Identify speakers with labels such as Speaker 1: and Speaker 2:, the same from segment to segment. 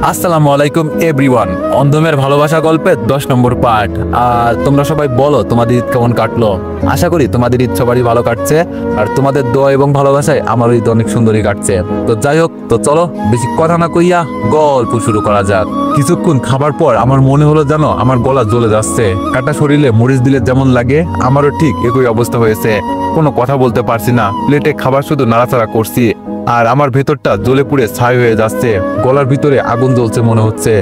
Speaker 1: আসসালামু আলাইকুম এভরিওয়ান। অন্ধমের ভালোবাসা গল্পের 10 নম্বর পার্ট। আর তোমরা সবাই বলো তোমাদের ঈদ কেমন কাটলো। আশা করি তোমাদের ঈদ সবারই ভালো কাটছে, আর তোমাদের দোয়া এবং ভালোবাসায় আমার ঈদ অনেক সুন্দরই কাটছে। তো যাই হোক, তো চলো বেশি কথা না কইয়া গল্প শুরু করা যাক। কিছুক্ষণ খাবার পর আমার মনে হলো জানো আমার গলা জ্বলে যাচ্ছে। কাটা শরীরে মরিচ দিলে যেমন লাগে আমারও ঠিক একই অবস্থা হয়েছে। কোনো কথা বলতে পারছি না, প্লেটে খাবার শুধু নাড়াচাড়া করছি, আর আমার ভেতরটা জ্বলে পুড়ে ছাই হয়ে যাচ্ছে। গলার ভিতরে আগুন জ্বলছে মনে হচ্ছে।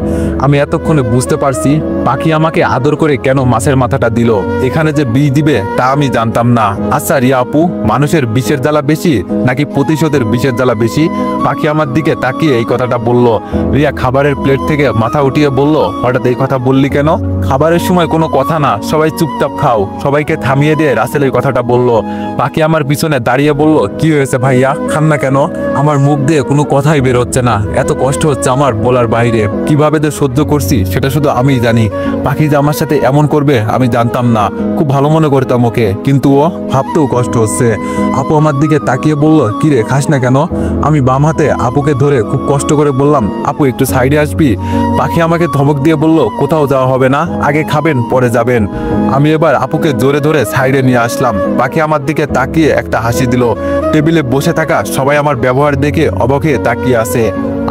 Speaker 1: আমি এতক্ষণে বুঝতে পারছি পাখি আমাকে আদর করে কেন মাছের মাথাটা দিল। এখানে যে বিষ দিবে তা আমি জানতাম না। আচ্ছা রিয়া আপু, মানুষের বিষের জ্বালা বেশি নাকি প্রতিশোধের বিষের জ্বালা বেশি? পাখি আমার দিকে তাকিয়ে এই কথাটা বলল। রিয়া খাবারের প্লেট থেকে মাথা উঠিয়ে বলল, হঠাৎ এই কথা বললি কেন? খাবারের সময় কোনো কথা না, সবাই চুপচাপ খাও। সবাইকে থামিয়ে দিয়ে রাসেল এই কথাটা বলল। পাখি আমার পিছনে দাঁড়িয়ে বলল, কি হয়েছে ভাইয়া, খান না কেন? আমার মুখ দিয়ে কোনো কথাই বের হচ্ছে না, এত কষ্ট হচ্ছে আমার বলার বাইরে। কিভাবে যে সহ্য করছি সেটা শুধু আমিই জানি। পাখি যে আমার সাথে এমন করবে আমি জানতাম না। খুব ভালো মনে করতাম ওকে, কিন্তু ও ভাবতেও কষ্ট হচ্ছে। আপু আমার দিকে তাকিয়ে বলল, কি রে খাস না কেন? আমি বাম হাতে আপুকে ধরে খুব কষ্ট করে বললাম, আপু একটু সাইডে আসবি? পাখি আমাকে ধমক দিয়ে বলল, কোথাও যাওয়া হবে না, আগে খাবেন পরে যাবেন। আমি এবার আপুকে জোরে ধরে সাইডে নিয়ে আসলাম। পাখি আমার দিকে তাকিয়ে একটা হাসি দিল। টেবিলে বসে থাকা সবাই আমার ব্যবহার দেখে অবাক হয়ে তাকিয়ে আছে।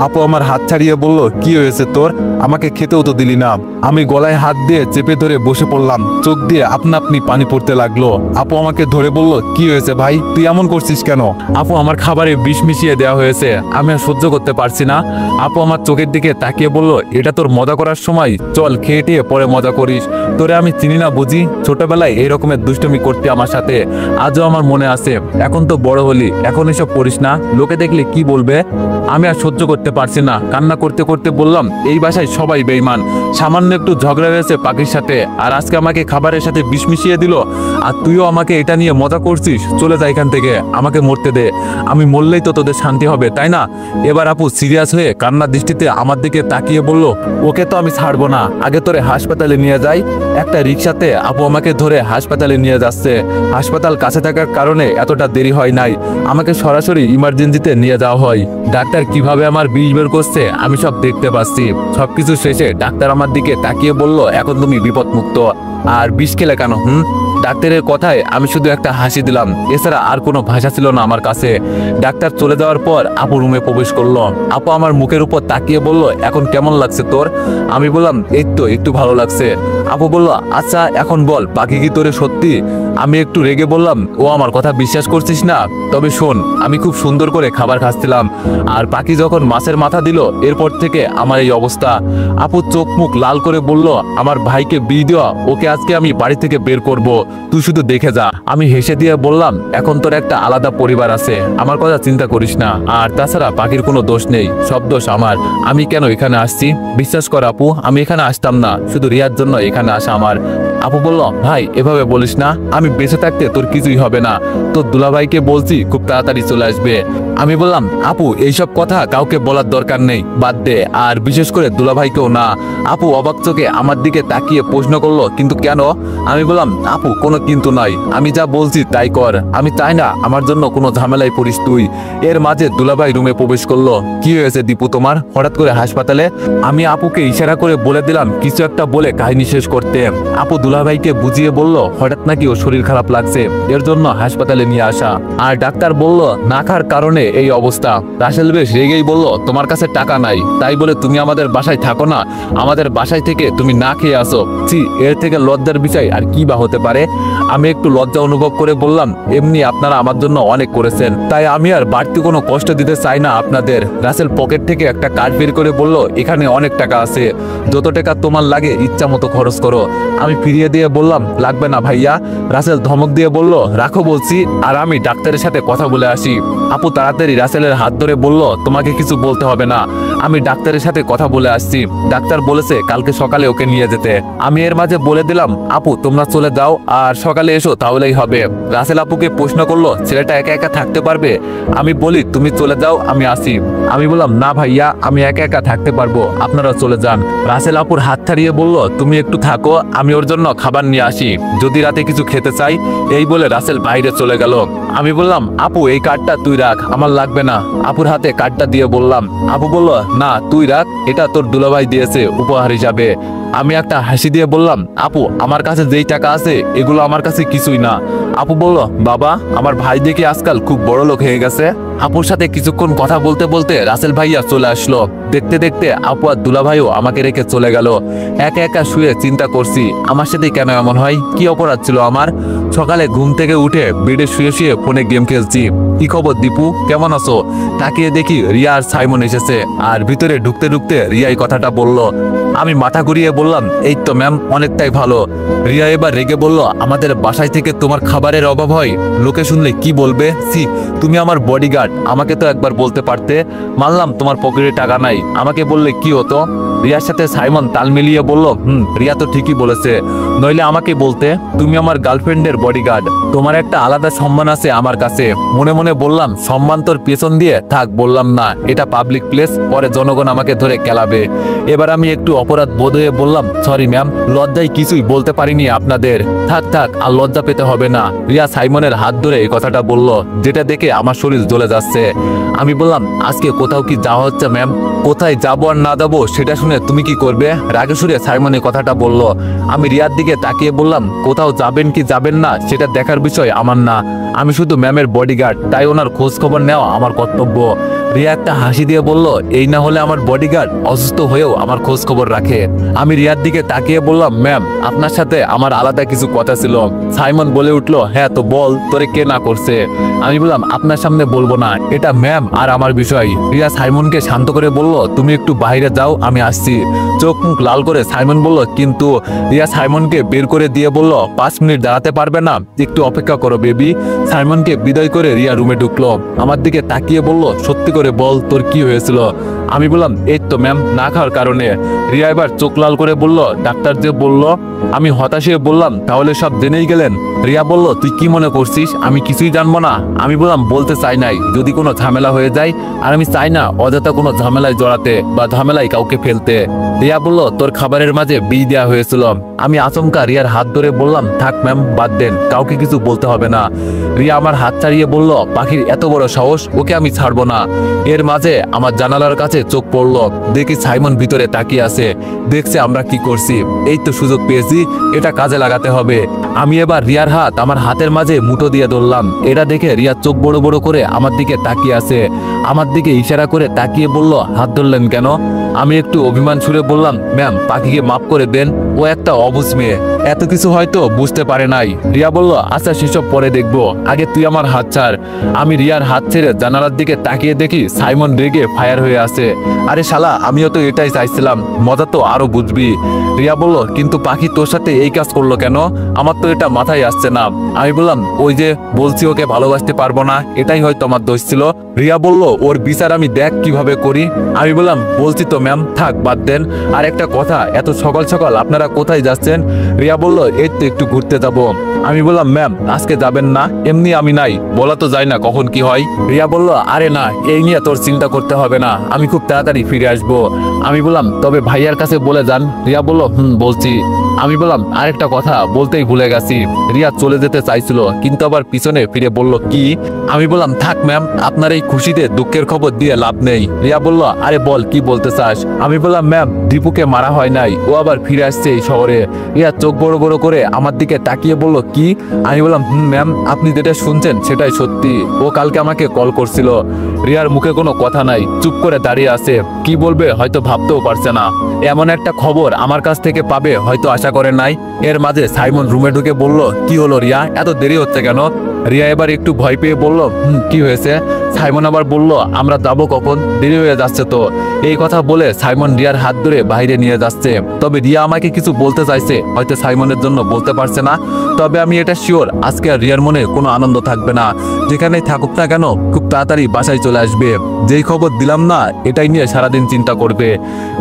Speaker 1: আপু আমার হাত ছাড়িয়ে বলল, কি হয়েছে তোর? আমাকে খেতেও তো দিলি না। আমি গলায় হাত দিয়ে চেপে ধরে বসে পড়লাম। চোখ দিয়ে আপনা আপনি পানি পড়তে লাগলো। আপু আমাকে ধরে বলল, কি হয়েছে ভাই, তুই এমন করছিস কেন? আপু আমার খাবারে বিষ মিশিয়ে দেওয়া হয়েছে, আমি আর সহ্য করতে পারছি না। আপু আমার চোখের দিকে তাকিয়ে বলল, এটা তোর মজা করার সময়, চল খেয়ে টেয়ে পরে মজা করিস। তোরে আমি চিনি না বুঝি? ছোটবেলায় এই রকমের দুষ্টুমি করতে আমার সাথে, আজও আমার মনে আছে। এখন তো বড় হলি, এখন এসব করিস না, লোকে দেখলে কি বলবে? আমি আর সহ্য করতে পারছি না। কান্না করতে করতে বললাম, এই বাসায় সবাই বেঈমান। সামান্য একটু ঝগড়া হয়েছে পাখির সাথে, আর আজকে আমাকে খাবারের সাথে বিষ মিশিয়ে দিল, আর তুইও আমাকে এটা নিয়ে মজা করছিস। চলে যা এখান থেকে, আমাকে মরতে দে। আমি মরলেই তো তোদের শান্তি হবে, তাই না? এবার আপু সিরিয়াস হয়ে কান্নার দৃষ্টিতে আমার দিকে তাকিয়ে বলল, ওকে তো আমি ছাড়বো না, আগে তোরে হাসপাতালে নিয়ে যাই। একটা রিক্সাতে আপু আমাকে ধরে হাসপাতালে নিয়ে যাচ্ছে। হাসপাতাল কাছে থাকার কারণে এতটা দেরি হয় নাই, আমাকে সরাসরি ইমার্জেন্সিতে নিয়ে যাওয়া হয়। ডাক্তার কিভাবে আমার বিষ বের করছে আমি সব দেখতে পাচ্ছি। সবকিছু শেষে ডাক্তার আমার দিকে তাকিয়ে বলল, এখন তুমি বিপদমুক্ত। আর বিষ খেলে কেন? ডাক্তারের কথায় আমি শুধু একটা হাসি দিলাম, এছাড়া আর কোনো ভাষা ছিল না আমার কাছে। ডাক্তার চলে যাওয়ার পর আপু রুমে প্রবেশ করলো। আপু আমার মুখের উপর তাকিয়ে বলল, এখন কেমন লাগছে তোর? আমি বললাম, এই তো একটু ভালো লাগছে। আপু বলল, আচ্ছা এখন বল, পাখি কি তোরে সত্যি? আমি একটু রেগে বললাম, ও আমার কথা বিশ্বাস করছিস না? তবে শোন, আমি খুব সুন্দর করে খাবার খাচ্ছিলাম, আর পাখি যখন মাছের মাথা দিল এরপর থেকে আমার এই অবস্থা। আপু চোখ মুখ লাল করে বলল, আমার ভাইকে বিষ দেওয়া, ওকে আজকে আমি বাড়ি থেকে বের করব, তুই শুধু দেখে যা। আমি হেসে দিয়ে বললাম, এখন তোর একটা আলাদা পরিবার আছে, আমার কথা চিন্তা করিস না। আর তাছাড়া পাখির কোনো দোষ নেই, সব দোষ আমার। আমি কেন এখানে আসছি? বিশ্বাস কর আপু, আমি এখানে আসতাম না, শুধু রিয়ার জন্য এখানে আসা আমার। আপু বলল, ভাই এভাবে বলিস না, আমি বেঁচে থাকতে তোর কিছুই হবে না। তোর দুলাভাইকে বলছি খুব তাড়াতাড়ি চলে আসবে। আমি বললাম, আপু এইসব কথা কাউকে বলার দরকার নেই, বাদ দে, আর বিশেষ করে দুলাভাইকেও না। আপু অবাক চোখে আমার দিকে তাকিয়ে প্রশ্ন করলো, কিন্তু কেন? আমি বললাম, আপু কোনো কিন্তু নয়, আমি যা বলছি তাই কর। আমি চাই না আমার জন্য কোনো ঝামেলায় পড়িস তুই। এর মাঝে দুলাভাই রুমে প্রবেশ করলো। কি হয়েছে দীপু তোমার, হঠাৎ করে হাসপাতালে? আমি আপুকে ইশারা করে বলে দিলাম কিছু একটা বলে কাহিনী শেষ করতে। আপু দুলাভাইকে বুঝিয়ে বলল, হঠাৎ নাকি ওর শরীর খারাপ লাগছে, এর জন্য হাসপাতালে নিয়ে আসা। আর ডাক্তার বলল না খাওয়ার কারণে এই অবস্থা। রাসেল বেশ রেগেই বলল, তোমার কাছে টাকা নাই তাই বলে তুমি আমাদের বাসায় থাকো না, আমাদের বাসায় থেকে তুমি না খেয়ে আসো। ছি, এর থেকে লজ্জার বিষয় আর কি বা হতে পারে? আমি একটু লজ্জা অনুভব করে বললাম, এমনি আপনারা আমার জন্য অনেক করেছেন, তাই আমি আর বাড়তি কোনো কষ্ট দিতে চাই না আপনাদের। রাসেল পকেট থেকে একটা কার্ড বের করে বলল, এখানে অনেক টাকা আছে, যত টাকা তোমার লাগে ইচ্ছা মতো খরচ করো। আমি ফিরিয়ে দিয়ে বললাম, লাগবে না ভাইয়া। রাসেল ধমক দিয়ে বলল, রাখো বলছি, আর আমি ডাক্তারের সাথে কথা বলে আসি। আপু তাড়াতাড়ি রাসেলের হাত ধরে বলল, তোমাকে কিছু বলতে হবে না, আমি ডাক্তারের সাথে কথা বলে আসছি। ডাক্তার বলেছে কালকে সকালে ওকে নিয়ে যেতে। আমি এর মাঝে বলে দিলাম, আপু তোমরা চলে যাও, আর সকালে এসো তাহলেই হবে। রাসেল আপুকে প্রশ্ন করলো, ছেলেটা একা একা থাকতে পারবে? আমি বলি, তুমি চলে যাও, আমি আসি। আমি বললাম, না ভাইয়া, আমি একা একা থাকতে পারবো, আপনারা চলে যান। রাসেল আপুর হাত ছাড়িয়ে বলল, তুমি একটু থাকো, আমি ওর জন্য খাবার নিয়ে আসি, যদি রাতে কিছু খেতে চাই। এই বলে রাসেল বাইরে চলে গেল। আমি বললাম, আপু এই কার্ডটা তুই রাখ, আমার লাগবে না। আপুর হাতে কার্ডটা দিয়ে বললাম। আপু বলল, না তুই রাখ, এটা তোর দুলাভাই দিয়েছে উপহার হিসাবে। আমি একটা হাসি দিয়ে বললাম, আপু আমার কাছে যেই টাকা আছে এগুলো আমার কাছে কিছুই না। আপু বলল, বাবা আমার ভাই দেখি আজকাল খুব বড় লোক হয়ে গেছে। আপুর সাথে কিছুক্ষণ কথা বলতে বলতে রাসেল ভাইয়া চলে আসলো। দেখতে দেখতে আপু আর দুলাভাইও আমাকে রেখে চলে গেল। একা একা শুয়ে চিন্তা করছি, আমার সাথে কেন এমন হয়, কি অপরাধ ছিল আমার। সকালে ঘুম থেকে উঠে বেডে শুয়ে শুয়ে ফোনে গেম খেলছি। কি খবর দীপু, কেমন আছো? তাকিয়ে দেখি রিয়া আর সাইমন এসেছে। আর ভিতরে ঢুকতে ঢুকতে রিয়া এই কথাটা বলল। আমি মাথা ঘুরিয়ে বললাম, এই তো ম্যাম, অনেকটাই ভালো। রিয়া এবার রেগে বলল, আমাদের বাসায় থেকে তোমার খাবারের অভাব হয়, লোকে শুনলে কি বলবে? সি, তুমি আমার বডিগার্ড, আমাকে তো একবার বলতে পারতে। মানলাম তোমার পকেটে টাকা নাই, আমাকে বললে কি হতো। রিয়ার সাথে সাইমন তাল মিলিয়ে বলল, রিয়া তো ঠিকই বলেছে, নইলে আমাকে বলতে, তুমি আমার গার্লফ্রেন্ডের বডিগার্ড, তোমার একটা আলাদা সম্মান আছে আমার কাছে। মনে মনে বললাম, সম্মান তোর পেছন দিয়ে থাক, বললাম না, এটা পাবলিক প্লেস, পরে জনগণ আমাকে ধরে কেলাবে। এবার আমি একটু অপরাধ বোধ হয়ে বললাম, সরি ম্যাম, লজ্জায় কিছুই বলতে পারিনি আপনাদের। থাক থাক, আর লজ্জা পেতে হবে না। রিয়া সাইমনের হাত ধরে এই কথাটা বলল, যেটা দেখে আমার শরীর জ্বলে যাচ্ছে। আমি বললাম, আজকে কোথাও কি যাওয়া হচ্ছে ম্যাম? কোথায় যাবো আর না যাবো সেটা শুনে তুমি কি করবে? রাগে সুরে সাইমন এই কথাটা বলল। আমি রিয়ার দিকে তাকিয়ে বললাম, কোথাও যাবেন কি যাবেন না সেটা দেখার বিষয় আমার না, আমি শুধু ম্যামের বডিগার্ড, তাই ওনার খোঁজ খবর নেওয়া আমার কর্তব্য। রিয়া একটা হাসি দিয়ে বলল, এই না হলে আমার বডিগার্ড অসুস্থ হয়েও আমার খোঁজ খবর রাখে। আমি রিয়ার দিকে তাকিয়ে বললাম, ম্যাম আপনার সাথে আমার আলাদা কিছু কথা ছিল। সাইমন বলে উঠলো, হ্যাঁ তো বল, তোরে কে না করছে? আমি বললাম, আপনার সামনে বলবো না, এটা ম্যাম আর আমার বিষয়। রিয়া সাইমনকে শান্ত করে বলল, তুমি একটু বাইরে যাও, আমি আসছি। চোখ মুখ লাল করে সাইমন বলল, কিন্তু। রিয়া সাইমনকে বের করে দিয়ে বলল, 5 মিনিট দাঁড়াতে পারবে না? একটু অপেক্ষা করো বেবি। সাইমনকে বিদায় করে রিয়া রুমে ঢুকলো। আমার দিকে তাকিয়ে বলল, সত্যি করে বল তোর কি হয়েছিল? আমি বললাম, এই তো ম্যাম, না খাওয়ার কারণে। রিয়া এবার চোখ লাল করে বলল, ডাক্তার যে বলল। আমি হতাশ হয়ে বললাম, তাহলে সব জেনেই গেলেন? রিয়া বলল, তুই কি মনে করছিস আমি কিছুই জানবো না? আমি বললাম, বলতে চাই নাই, যদি কোনো ঝামেলা হয়ে যায়, আর আমি চাই না অযথা কোনো ঝামেলায় জড়াতে বা ঝামেলায় কাউকে ফেলতে। রিয়া বলল, তোর খাবারের মাঝে বিষ দেওয়া হয়েছিল। আমি আচমকা রিয়ার হাত ধরে বললাম, থাক ম্যাম, বাদ দেন, কাউকে কিছু বলতে হবে না। রিয়া আমার হাত ছাড়িয়ে বলল, পাখির এত বড় সাহস, ওকে আমি ছাড়বো না। এর মাঝে আমার জানালার কাছে চোখ পড়লো, দেখি সাইমন ভিতরে তাকিয়ে আছে, দেখছে আমরা কি করছি। এই তো সুযোগ পেয়েছি, এটা কাজে লাগাতে হবে। আমি এবার রিয়ার হাত আমার হাতের মাঝে মুঠো দিয়ে ধরলাম। এটা দেখে রিয়া চোখ বড় বড় করে আমার দিকে তাকিয়ে আছে। আমার দিকে ইশারা করে তাকিয়ে বলল, হাত ধরলেন কেন? আমি একটু অভিমান সুরে বললাম, ম্যাম পাখিকে মাফ করে দেন, ও একটা অবুঝ মেয়ে, এত কিছু হয়তো বুঝতে পারে নাই। রিয়া বলল, আচ্ছা সেসব পরে দেখবো, আগে তুই আমার হাত ছাড়। আমি রিয়ার হাত ছেড়ে জানালার দিকে তাকিয়ে দেখি সাইমন রেগে ফায়ার হয়ে আছে। আরে শালা, আমিও তো এটাই চাইছিলাম, মজা তো আরো বুঝবি। রিয়া বলল, কিন্তু পাখি তোর সাথে এই কাজ করলো কেন? আমার তো এটা মাথায় আসছে না। আমি বললাম, ওই যে বলছি ওকে ভালোবাসতে পারবো না, এটাই হয়তো আমার দোষ ছিল। রিয়া বলল, ওর বিচার আমি দেখ কিভাবে করি। আমি বললাম, বলছি তো ম্যাম, থাক বাদ দেন। আর একটা কথা, এত সকাল সকাল আপনারা কোথায় যাচ্ছেন? রিয়া বলল, এই তো একটু ঘুরতে যাব। আমি বললাম, ম্যাম আজকে যাবেন না? এমনি আমি নাই, বলা তো যায় না কখন কি হয়। রিয়া বলল, আরে না, এই নিয়ে তোর চিন্তা করতে হবে না, আমি খুব তাড়াতাড়ি ফিরে আসবো। আমি বললাম, তবে ভাইয়ার কাছে বলে যান। রিয়া বলল, বলছি। আমি বললাম, আরেকটা কথা বলতেই ভুলে গেছি। রিয়া চলে যেতে চাইছিল, কিন্তু আবার পিছনে ফিরে বলল, কি? আমি বললাম, থাক ম্যাম, আপনার এই খুশিতে দুঃখের খবর দিয়ে লাভ নেই। রিয়া বলল, আরে বল, কি বলতে চাস? আমি বললাম, ম্যাম দীপুকে মারা হয় নাই, ও আবার ফিরে আসছে এই শহরে। রিয়া চোখ বড় বড় করে আমার দিকে তাকিয়ে বলল, কি? আমি বললাম, ম্যাম আপনি যেটা শুনছেন সেটাই সত্যি, ও কালকে আমাকে কল করছিল। রিয়ার মুখে কোনো কথা নাই, চুপ করে দাঁড়িয়ে আছে, কি বলবে হয়তো ভাবতেও পারছে না। এমন একটা খবর আমার কাছ থেকে পাবে হয়তো আশা করে নাই। এর মাঝে সাইমন রুমে ঢুকে বলল, কি হলো রিয়া, এত দেরি হচ্ছে কেন? রিয়া এবার একটু ভয় পেয়ে বলল, কি হয়েছে? সাইমন আবার বলল, আমরা যাবো কখন, দেরি হয়ে যাচ্ছে তো। এই কথা বলে সাইমন রিয়ার হাত ধরে বাইরে নিয়ে যাচ্ছে। তবে রিয়া আমাকে কিছু বলতে চাইছে, হয়তো সাইমনের জন্য বলতে পারছে না। তবে আমি এটা শিওর, আজকে আর রিয়ার মনে কোনো আনন্দ থাকবে না। যেখানেই থাকুক না কেন, খুব তাড়াতাড়ি বাসায় চলে আসবে। যেই খবর দিলাম না, এটাই নিয়ে সারাদিন চিন্তা করবে।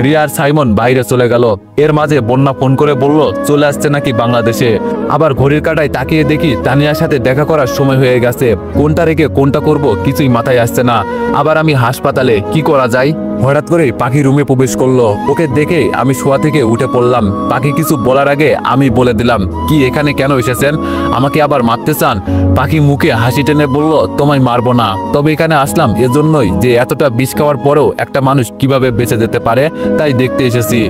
Speaker 1: রিয়া আর সাইমন বাইরে চলে গেল। এর মাঝে বন্যা ফোন করে বলল, চলে আসছে নাকি বাংলাদেশে। আবার ঘড়ির কাঁটায় তাকিয়ে দেখি তানিয়ার সাথে দেখা করার সময় হয়ে গেছে। কোনটা রেখে কোনটা করব কিছুই মাথায় আসছে না। আবার আমি হাসপাতালে, কি করা যায়? হঠাৎ করে পাখি রুমে প্রবেশ করলো। ওকে দেখে আমি শোয়া থেকে উঠে পড়লাম। পাখি কিছু বলার আগে আমি বলে দিলাম, কি এখানে কেন এসেছেন? আমাকে আবার মারতে চান? পাখি মুখে হাসি টেনে বলল, তোমায় মারবো না, তবে এখানে আসলাম এজন্যই যে এতটা বিষ খাওয়ার পরেও একটা মানুষ কিভাবে বেঁচে যেতে পারে তাই দেখতে এসেছি।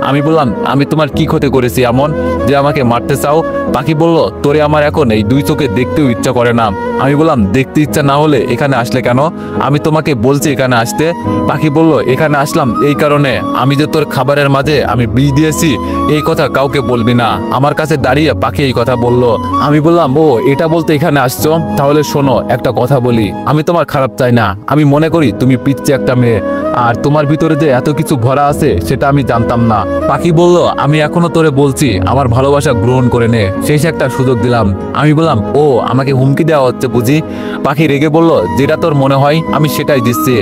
Speaker 1: আমি বললাম, আমি তোমার কি ক্ষতি করেছি এমন যে আমাকে মারতে চাও? পাখি বলল, তোরে আমার এখন এই দুই চোখে দেখতেও ইচ্ছা করে না। আমি বললাম, দেখতে ইচ্ছা না হলে এখানে আসলে কেন? আমি তোমাকে বলছি এখানে আসতে। পাখি বলল, এখানে আসলাম এই কারণে, আমি যে তোর খাবারের মাঝে আমি বিষ দিয়েছি এই কথা কাউকে বলবি না। আমার কাছে দাঁড়িয়ে পাখি এই কথা বলল। আমি বললাম, ও এটা বলতে এখানে আসছো? তাহলে শোনো, একটা কথা বলি, আমি তোমার খারাপ চাই না। আমি মনে করি তুমি পিচ্ছি একটা মেয়ে, আর তোমার ভিতরে যে এত কিছু ভরা আছে সেটা আমি জানতাম না। পাখি বলল, আমি এখনো তোরে বলছি আমার ভালোবাসা গ্রহণ করে নে, শেষ একটা সুযোগ দিলাম। আমি বললাম, ও আমাকে হুমকি দেওয়া হচ্ছে বুঝি? পাখি রেগে বলল, যেটা তোর মনে হয় আমি সেটাই দিচ্ছি।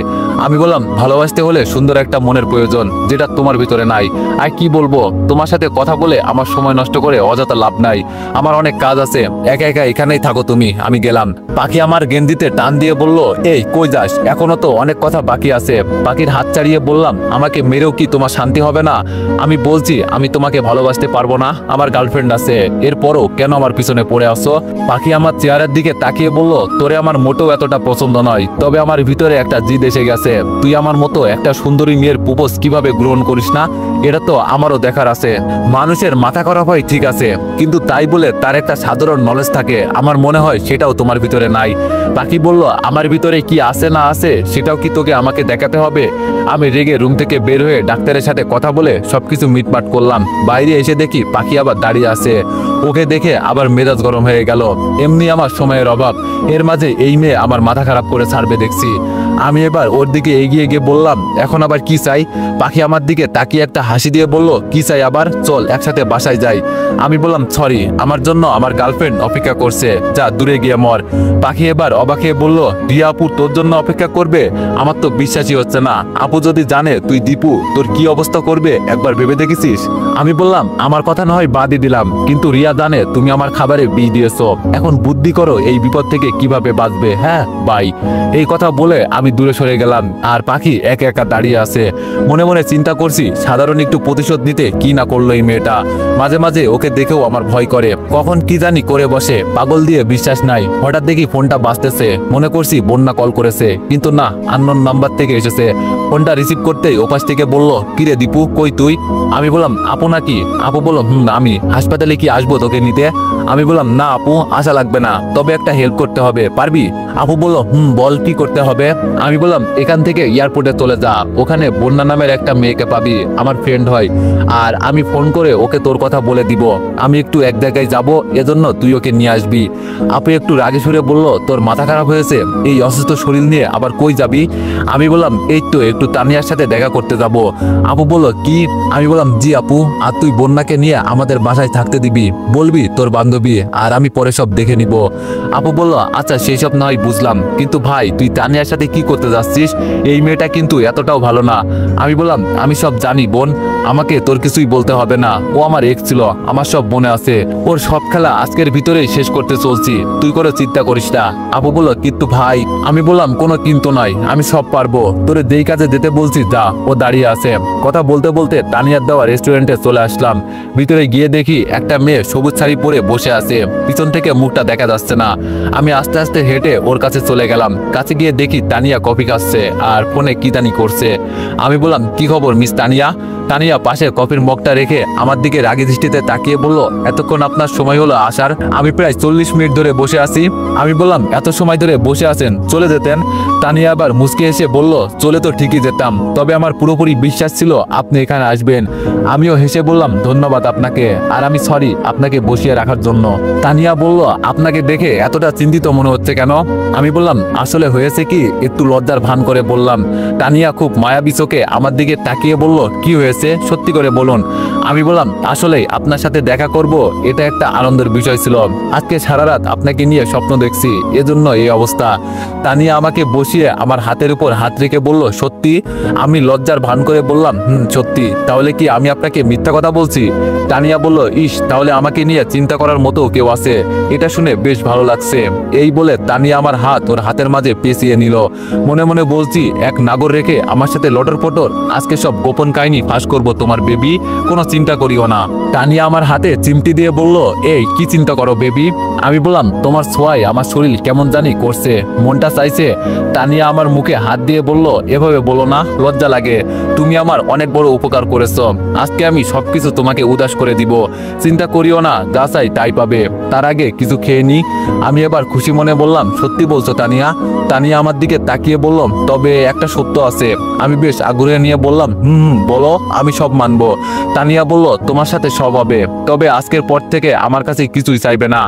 Speaker 1: আমি বললাম, ভালোবাসতে হলে সুন্দর একটা মনের প্রয়োজন, যেটা তোমার ভিতরে নাই। আর কি বলবো, তোমার সাথে কথা বলে আমার সময় নষ্ট করে অযথা লাভ নাই। আমার অনেক কাজ আছে, একা একা এখানেই থাকো তুমি, আমি গেলাম। পাখি আমার গেন্দিতে টান দিয়ে বলল, এই কই যাস? এখনো তো অনেক কথা বাকি আছে। পাখির হাত ছাড়িয়ে বললাম, আমাকে মেরেও কি তোমার শান্তি হবে না? আমি বলছি আমি তোমাকে ভালোবাসতে পারবো না, আমার গার্লফ্রেন্ড আছে, এরপরও কেন আমার পিছনে পড়ে আসো? পাখি আমার চেহারার দিকে তাকিয়ে বলল, তোরে আমার মোটেও এতটা পছন্দ নয়, তবে আমার ভিতরে একটা জিদ এসে গেছে। তুই আমার মতো একটা সুন্দরী মেয়ের প্রপোজ কিভাবে গ্রহণ করিস না, এটা তো আমারও দেখার আছে। মানুষের মাথা খারাপ হয় ঠিক আছে, কিন্তু তাই বলে তার একটা সাধারণ নলেজ থাকে, আমার মনে হয় সেটাও তোমার ভিতরে নাই। পাখি বলল, আমার ভিতরে কি আছে না আছে সেটাও কি তোকে আমাকে দেখাতে হবে? আমি রেগে রুম থেকে বের হয়ে ডাক্তারের সাথে কথা বলে সবকিছু মিটমাট করলাম। বাইরে এসে দেখি পাখি আবার দাঁড়িয়ে আছে। ওকে দেখে আবার মেজাজ গরম হয়ে গেল। এমনি আমার সময়ের অভাব, এর মাঝে এই মেয়ে আমার মাথা খারাপ করে ছাড়বে দেখছি। আমি এবার ওর দিকে এগিয়ে গিয়ে বললাম, এখন আবার কি চাই? পাখি আমার দিকে তাকিয়ে একটা হাসি দিয়ে বলল, কি চাই আবার? চল একসাথে বাসায় যাই। আমি বললাম, সরি, আমার জন্য আমার গার্লফ্রেন্ড অপেক্ষা করছে, যা দূরে গিয়ে মর। পাখি এবার অবাক হয়ে বলল, রিয়া আপু তোর জন্য অপেক্ষা করবে? আমার তো বিশ্বাসই হচ্ছে না। আপু যদি জানে তুই দীপু, তোর কি অবস্থা করবে একবার ভেবে দেখেছিস? আমি বললাম, আমার কথা না হয় বাদই দিলাম, কিন্তু রিয়া জানে তুমি আমার খাবারে বিষ দিয়েছো, এখন বুদ্ধি করো এই বিপদ থেকে কিভাবে বাঁচবে। হ্যাঁ বাই। এই কথা বলে আমি দূরে সরে গেলাম। আর পাখি একা একা দাঁড়িয়ে আছে। মনে মনে চিন্তা করছি, সাধারণ একটু প্রতিশোধ নিতে কি না করলো এই মেয়েটা। মাঝে মাঝে ওকে দেখেও আমার ভয় করে, কখন কি জানি করে বসে, পাগল দিয়ে বিশ্বাস নাই। হঠাৎ দেখি ফোনটা বাজতেছে, মনে করছি বন্যা কল করেছে, কিন্তু না, আননোন নাম্বার থেকে এসেছে। ফোনটা রিসিভ করতেই ওপাশ থেকে বলল, কিরে দীপু, কই তুই? আমি বললাম, আপু নাকি? আপু বলল, আমি। হাসপাতালে কি আসবো তোকে নিতে? আমি বললাম, না আপু, আসা লাগবে না, তবে একটা হেল্প করতে হবে, পারবি? আপু বলল, বল কি করতে হবে? আমি বললাম, এখান থেকে এয়ারপোর্টে চলে যা, ওখানে বন্যা নামের একটা মেয়েকে পাবি, আমার ফ্রেন্ড হয়, আর আমি ফোন করে ওকে তোর কথা বলে দিব। আমি একটু এক জায়গায় যাব, এজন্য তুই ওকে নিয়ে আসবি। আপু একটু রাগে সুরে বলল, তোর মাথা খারাপ হয়েছে? এই অসুস্থ শরীর নিয়ে আবার কই যাবি? আমি বললাম, এই তো একটু তানিয়ার সাথে দেখা করতে যাব। আপু বলল, কি? আমি বললাম, জি আপু, আর তুই বন্যাকে নিয়ে আমাদের বাসায় থাকতে দিবি, বলবি তোর বান্ধবী, আর আমি পরে সব দেখে নিব। আপু বলল, আচ্ছা সেই সব নয় বুঝলাম, কিন্তু ভাই তুই তানিয়ার সাথে কি করতে যাচ্ছিস? এই মেয়েটা কিন্তু এতটাও ভালো না। আমি বললাম, আমি সব জানি বোন, আমাকে তোর কিছুই বলতে হবে না, ও আমার এক্স ছিল, আমার সব মনে আছে, ওর সব খেলা আজকের ভিতরেই শেষ করতে চলছি, তুই করে চিন্তা করিস না। আপু বলল, কিন্তু ভাই। আমি বললাম, কোনো কিন্তু নয়, আমি সব পারবো, তোরে যেই কাজে যেতে বলছি যা, ও দাঁড়িয়ে আছে। কথা বলতে বলতে তানিয়ার দেওয়া রেস্টুরেন্টে চলে আসলাম। ভিতরে গিয়ে দেখি একটা মেয়ে সবুজ শাড়ি পরে বসে আছে, পিছন থেকে মুখটা দেখা যাচ্ছে না। আমি আস্তে আস্তে হেঁটে ওর কাছে চলে গেলাম। কাছে গিয়ে দেখি তানিয়া কফি খাচ্ছে আর ফোনে কি জানি করছে। আমি বললাম, কি খবর মিস তানিয়া? তানিয়া পাশে কফির মগটা রেখে আমার দিকে রাগী দৃষ্টিতে তাকিয়ে বলল, এতক্ষণ আপনার সময় হলো আসার? আমি প্রায় 40 মিনিট ধরে বসে আছি। আমি বললাম, এত সময় ধরে বসে আছেন, চলে যেতেন। তানিয়া আবার মুচকে এসে বলল, চলে তো ঠিকই যেতাম, তবে আমার পুরোপুরি বিশ্বাস ছিল আপনি এখানে আসবেন। আমিও হেসে বললাম, ধন্যবাদ আপনাকে, আর আমি সরি আপনাকে বসিয়ে রাখার জন্য। তানিয়া বলল, আপনাকে দেখে এতটা চিন্তিত মনে হচ্ছে কেন? আমি বললাম, আসলে হয়েছে কি, একটু লজ্জার ভান করে বললাম। তানিয়া খুব মায়াবী চোখে আমার দিকে তাকিয়ে বলল, কি হয়েছে সত্যি করে বলুন। আমি বললাম, আসলে আপনার সাথে দেখা করব এটা একটা আনন্দের বিষয় ছিল, আজকে সারা রাত আপনাকে নিয়ে স্বপ্ন দেখছি, এজন্য এই অবস্থা। তানিয়া আমাকে বসিয়ে আমার হাতের উপর হাত রেখে বলল, সত্যি সত্যি? আমি লজ্জার ভান করে বললাম সত্যি। তাহলে কি আমি আপনাকে মিথ্যা কথা বলছি? তানিয়া বলল, ইস, তাহলে আমাকে নিয়ে চিন্তা করার মতো কেউ আছে। এটা শুনে বেশ ভালো লাগছে। এই বলে তানিয়া আমার হাত ওর হাতের মাঝে পেঁচিয়ে নিল। মনে মনে বলছি, এক নাগর রেখে আমার সাথে লটর পটর, আজকে সব গোপন কাহিনী ফাঁস করবো তোমার বেবি, কোনো চিন্তা করিও না। তানিয়া আমার হাতে চিমটি দিয়ে বলল, এই কি চিন্তা করো বেবি? আমি বললাম, তোমার ছোঁয়ায় আমার শরীর কেমন জানি করছে, মনটা চাইছে। তানিয়া আমার মুখে হাত দিয়ে বলল, এভাবে বলো না, লজ্জা লাগে। তুমি আমার অনেক বড় উপকার করেছো। আজকে আমি সবকিছু তোমাকে উদাস করে দিব। চিন্তা করিও না, যা চাই তাই পাবে। তার আগে কিছু খেয়ে নি। আমি এবার খুশি মনে বললাম, সত্যি বলছো তানিয়া? তানিয়া আমার দিকে তাকিয়ে বললাম, তবে একটা সত্য আছে। আমি বেশ আগ্রহে নিয়ে বললাম, বলো, আমি সব মানবো। তানিয়া বলল, তোমার সাথে সব হবে, তবে আজকের পর থেকে আমার কাছে কিছুই চাইবে না।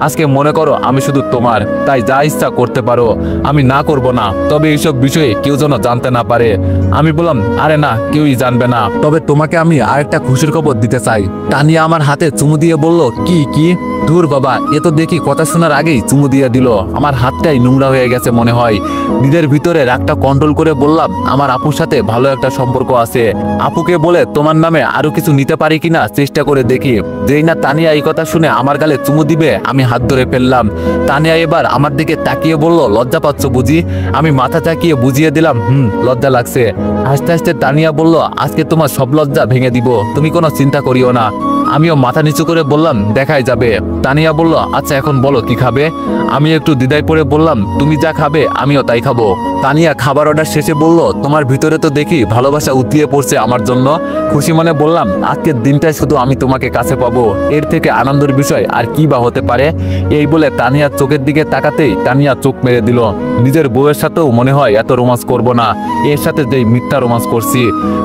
Speaker 1: আজকে মনে করো আমি শুধু তোমার, তাই যা ইচ্ছা করতে পারো, আমি না করব না। তবে এইসব বিষয়ে কেউ যেন জানতে না পারে। আমি বললাম, আরে না, কেউই জানবে না। তবে তোমাকে আমি আরেকটা খুশির খবর দিতে চাই। তানিয়া আমার হাতে চুমু দিয়ে বলল, কি কি? দূর বাবা, এ তো দেখি কথা শোনার আগেই চুমু দিয়ে দিল। আমার হাতটাই নোংরা হয়ে গেছে মনে হয়। নিজের ভিতরে রাগটা কন্ট্রোল করে বললাম, আমার আপুর সাথে ভালো একটা সম্পর্ক আছে। আপুকে বলে তোমার নামে আরো কিছু নিতে পারি কিনা চেষ্টা করে দেখি। যেই না তানিয়া এই কথা শুনে আমার গালে চুমু দিবে, আমি হাত ধরে ফেললাম। তানিয়া এবার আমার দিকে তাকিয়ে বলল, লজ্জা পাচ্ছ বুঝি? আমি মাথা চাকিয়ে বুঝিয়ে দিলাম, লজ্জা লাগছে। হাসতে হাসতে তানিয়া বলল, আজকে তোমার সব লজ্জা ভেঙে দিব, তুমি কোনো চিন্তা করিও না। আমিও মাথা নিচু করে বললাম, দেখাই যাবে। তানিয়া বলল, আচ্ছা এখন বলো কি খাবে? আমি একটু দ্বিধায় পড়ে বললাম, তুমি যা খাবে আমিও তাই খাবো। তানিয়া খাবার অর্ডার শেষে বলল, তোমার ভিতরে তো দেখি ভালোবাসা উতলিয়ে পড়ছে আমার জন্য। খুশি মনে বললাম, আজকের দিনটাই শুধু আমি তোমাকে কাছে পাবো, এর থেকে আনন্দের বিষয় আর কি বা হতে পারে? এই বলে তানিয়ার চোখের দিকে তাকাতেই তানিয়া চোখ মেরে দিল। নিজের বউয়ের সাথেও মনে হয় এত রোমান্স করব না, এর সাথে যেই মিথ্যা রোমান্স করছি।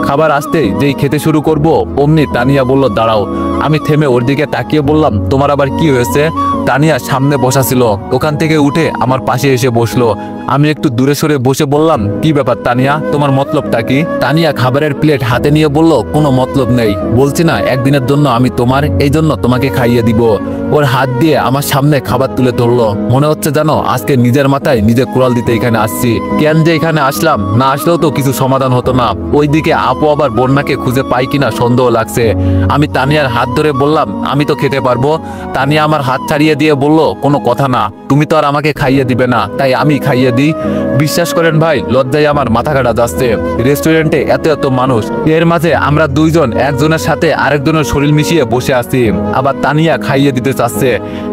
Speaker 1: খাবার আসতেই যেই খেতে শুরু করব, অমনি তানিয়া বলল, দাঁড়াও। আমি থেমে ওর দিকে তাকিয়ে বললাম, তোমার আবার কি হয়েছে? তানিয়া সামনে বসা ছিল, ওখান থেকে উঠে আমার পাশে এসে বসলো। আমি একটু দূরে সরে বসে বললাম, কি ব্যাপার তানিয়া, তোমার মতলবটা কি? তানিয়া খাবারের প্লেট হাতে নিয়ে বলল, কোনো মতলব নেই, বলছি না একদিনের জন্য আমি তোমার, এই জন্য তোমাকে খাইয়ে দিব। ওর হাত দিয়ে আমার সামনে খাবার তুলে ধরলো। মনে হচ্ছে জানো, আজকে নিজের মাথায় নিজে কুড়াল দিতে এখানে আসছি। কেন যে এখানে আসলাম, না আসলেও তো কিছু সমাধান হতো না। ওইদিকে আপু আবার বন্যাকে খুঁজে পাই কিনা সন্দেহ লাগছে। আমি তানিয়ার হাত ধরে বললাম, আমি তো খেতে পারবো। তানিয়া আমার হাত ছাড়িয়ে দিয়ে বলল, কোনো কথা না, তুমি তো আর আমাকে খাইয়ে দিবে না, তাই আমি খাইয়ে দিই। বিশ্বাস করেন ভাই, লজ্জায় আমার মাথা কাটা যাচ্ছে। রেস্টুরেন্টে এত এত মানুষ, এর মাঝে আমরা দুইজন একজনের সাথে আরেকজনের শরীর মিশিয়ে বসে আছি, আবার তানিয়া খাইয়ে দিতে চাচ্ছে।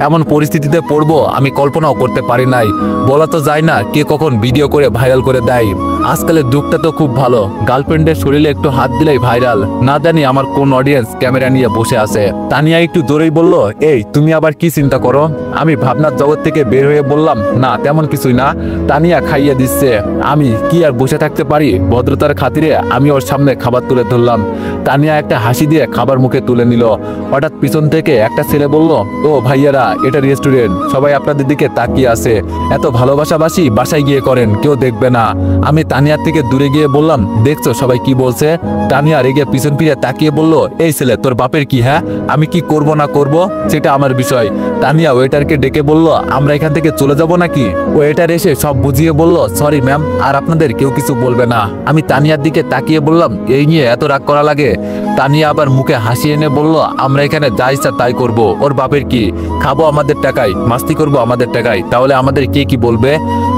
Speaker 1: এমন পরিস্থিতিতে পড়বো আমি কল্পনাও করতে পারি নাই। বলা তো যায় না কে কখন ভিডিও করে ভাইরাল করে দেয়। আজকালের যুগটা তো খুব ভালো, গার্লফ্রেন্ডের শরীরে একটু হাত দিলেই ভাইরাল। না জানি আমার কোন অডিয়েন্স ক্যামেরা নিয়ে বসে আছে। তানিয়া একটু জোরেই বলল, এই তুমি আবার কি চিন্তা করো? আমি ভাবনার জগৎ থেকে বের হয়ে বললাম, না তেমন কিছুই না। তানিয়া খাইয়ে দিচ্ছে, আমি কি আর বসে থাকতে পারি? ভদ্রতার খাতিরে আমি ওর সামনে খাবার তুলে ধরলাম। তানিয়া একটা হাসি দিয়ে খাবার মুখে তুলে নিল। হঠাৎ পিছন থেকে একটা ছেলে বলল, ও ভাইয়ারা, এটা রেস্টুরেন্ট, সবাই আপনাদের দিকে তাকিয়ে আছে, এত ভালোবাসাবাসি বাসায় গিয়ে করেন, কেউ দেখবে না। আমি তানিয়ার থেকে দূরে গিয়ে বললাম, দেখছো সবাই কি বলছে? তানিয়া রেগে পিছন ফিরে তাকিয়ে বলল, এই ছেলে, তোর বাপের কি? হ্যাঁ, আমি কি করব না করব সেটা আমার বিষয়। তানিয়া ওয়েটারকে ডেকে বলল, আমরা এখান থেকে চলে যাব নাকি? ওয়েটার এসে সব বুঝিয়ে বলল, সরি ম্যাম, আর আপনাদের কেউ কিছু বলবে না। আমি তানিয়ার দিকে তাকিয়ে বললাম, এই নিয়ে এত রাগ করা লাগে? তানিয়া আবার মুখে হাসি এনে বলল, আমরা এখানে যা ইচ্ছা তাই করব, ওর বাপের কি? খাবো আমাদের টাকায়, মাস্তি করবো আমাদের টাকায়, তাহলে আমাদের কে কি বলবে?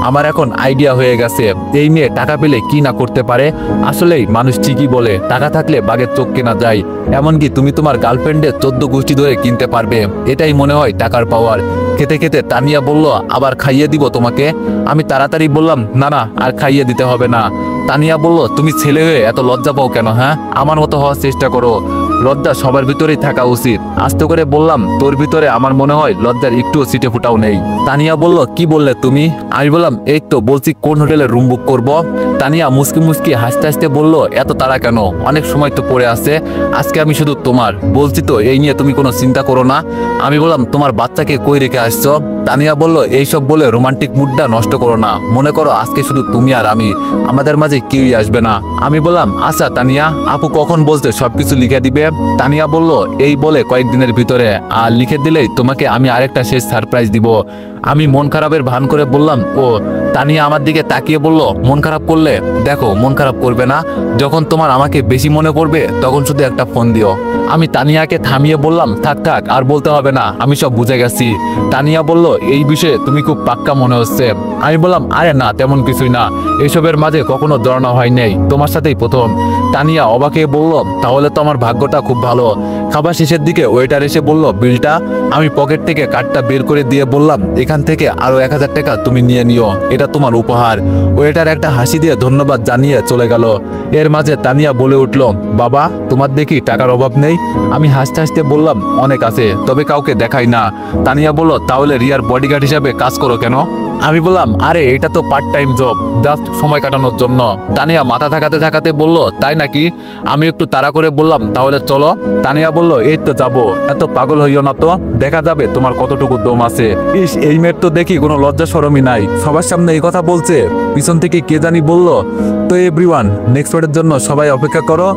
Speaker 1: আমার এখন আইডিয়া হয়ে গেছে, এই মেয়ে টাকা পেলে কি না করতে পারে। আসলেই মানুষ ঠিকই বলে, টাকা থাকলে বাঘের চোখ কেনা যায়। এমনকি তুমি তোমার গার্লফ্রেন্ডের 14 গোষ্ঠী ধরে কিনতে পারবে। এটাই মনে হয় টাকার পাওয়ার। খেতে খেতে তানিয়া বলল, আবার খাইয়ে দিব তোমাকে? আমি তাড়াতাড়ি বললাম, না না, আর খাইয়ে দিতে হবে না। তানিয়া বলল, তুমি ছেলে হয়ে এত লজ্জা পাও কেন? হ্যাঁ, আমার মতো হওয়ার চেষ্টা করো। লজ্জা সবার ভিতরেই থাকা উচিত। আস্তে করে বললাম, তোর ভিতরে আমার মনে হয় লজ্জার একটুও সিটে ফুটাও নেই। তানিয়া বলল, কি বললে তুমি? আমি বললাম, এই তো বলছি কোন হোটেলে রুম বুক করব। তানিয়া মুসকি মুসকি হাসতে হাসতে বলল, এত তাড়া কেন? অনেক সময় তো পড়ে আছে, আজকে আমি শুধু তোমার, বলছি তো এই নিয়ে তুমি কোনো চিন্তা করো না। আমি বললাম, তোমার বাচ্চাকে কই রেখে আসছো? তানিয়া বলল, এইসব বলে রোমান্টিক মুডটা নষ্ট করো না, মনে করো আজকে শুধু তুমি আর আমি, আমাদের মাঝে কেউই আসবে না। আমি বললাম, আচ্ছা তানিয়া, আপু কখন বলতে সবকিছু লিখে দিবে? তানিয়া বলল, এই বলে কয়েকদিনের ভিতরে, আর লিখে দিলেই তোমাকে আমি আরেকটা শেষ সারপ্রাইজ দিব। আমি মন খারাপের ভান করে বললাম, ও। তানিয়া আমার দিকে তাকিয়ে বলল, মন খারাপ করলে? দেখো, মন খারাপ করবে না। যখন তোমার আমাকে বেশি মনে পড়বে তখন শুধু একটা ফোন দিও। আমি তানিয়াকে থামিয়ে বললাম, থাক থাক, আর বলতে হবে না, আমি সব বুঝে গেছি। তানিয়া বলল, এই বিষয়ে তুমি খুব পাক্কা মনে হচ্ছে। আমি বললাম, আরে না, তেমন কিছুই না, এসবের মাঝে কখনো জড়ানো হয় নাই, তোমার সাথেই প্রথম। তানিয়া অবাক হয়ে বলল, তাহলে তো আমার ভাগ্যটা খুব ভালো। খাবার শেষের দিকে ওয়েটার এসে বলল, বিলটা। আমি পকেট থেকে কার্ডটা বের করে দিয়ে বললাম, এখান থেকে আরো 1000 টাকা তুমি নিয়ে নিও, এটা তোমার উপহার। ওয়েটার একটা হাসি দিয়ে ধন্যবাদ জানিয়ে চলে গেল। এর মাঝে তানিয়া বলে উঠল, বাবা, তোমার দেখি টাকার অভাব নেই? আমি হাসতে হাসতে বললাম, অনেক আছে, তবে কাউকে দেখাই না। তানিয়া বলল, তাহলে রিয়ার বডিগার্ড হিসাবে কাজ করো কেন? আমি বললাম, আরে এটা তো পার্ট টাইম জব, জাস্ট সময় কাটানোর জন্য। তানিয়া মাথা থাকাতে থাকাতে বলল, তাই নাকি? আমি একটু তাড়া করে বললাম, তাহলে চলো। তানিয়া বলল, এই তো যাবো, এত পাগল হইও না তো, দেখা যাবে তোমার কতটুকু দম আছে। ইস, এই মেয়ের তো দেখি কোনো লজ্জা শরমই নাই, সবার সামনে এই কথা বলছে। পিছন থেকে কে জানি বলল। তো এভরিওয়ান, নেক্সট ওয়ার্ডের জন্য সবাই অপেক্ষা করো।